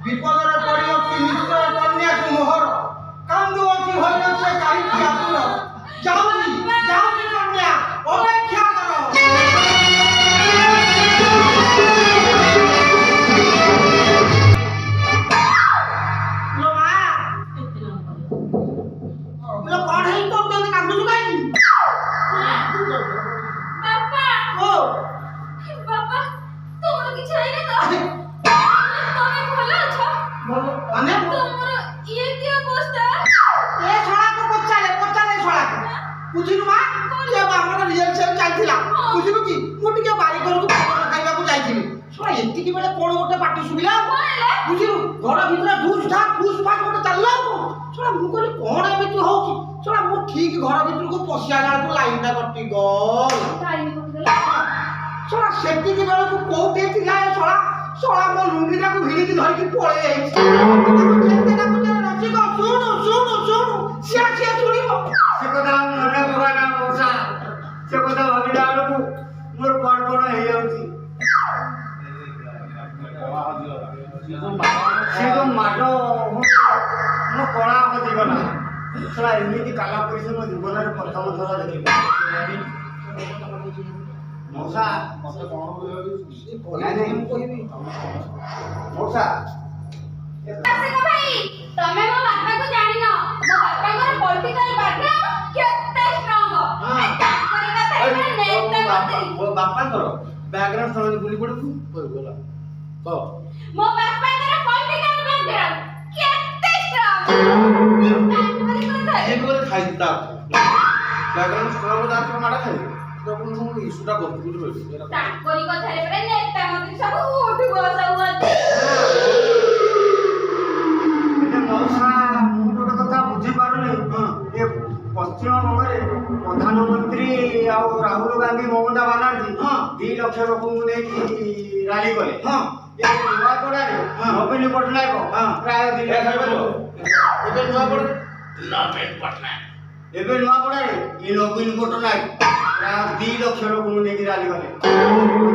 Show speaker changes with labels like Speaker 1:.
Speaker 1: विपदर पड़ी निश्चय कन्या मोहर कांदु अच्छी होइल से कहीं आपुल जाऊँगी कन्या अपेक्षा ठीक घर भीतर को पशियाला को लाइन टा कटि गल सोला सेति के बेला को कोठे थिला सोला सोला मो लुंगीटा को भिड़ी की धरि की पळे जाई केते ना कुते रची को सुनु सिया सुनिबो से कदा मने भगवान मोसा से कदा भाबिला को मोर कोड कोड हे जाउची से तो माडो मो कोळा होती गला सोला एमिति काला परिसे मो जीवन रे प्रथम थरा देखि मौसा मते कोन नहीं हम कहबी मौसा
Speaker 2: आसे को भाई तमे मो बापा को जानि न मो बापा को पॉलिटिकल बैकग्राउंड केते स्ट्रांग ताकरी कथा नेता मते
Speaker 1: मो बापा करो बैकग्राउंड समझ बुली पड़ू कोई बोला तो
Speaker 2: मो बापा को पॉलिटिकल बैकग्राउंड केते स्ट्रांग ताकरी कथा
Speaker 1: एक बार खाई ता बैकग्राउंड स्ट्रांग दार को माडा खाई तो अपन हम इशूटा कर बुझ लो
Speaker 2: ताकरी कथा रे परे नेता मते सब उठ बस होते
Speaker 1: मौसा मुझे कथा बुझी पारुनी ये पश्चिम बंगरे प्रधानमंत्री और राहुल गांधी ममता बनर्जी 2 लाख लोक को लेकी रैली गले ये नुआपड़ा रे नवीन पटनायक प्राय 2 लाख एबे नुआपड़ा एबे नुआपड़ा रे ये नवीन पटनायक प्राय 2 लाख लोक को लेकी रैली गले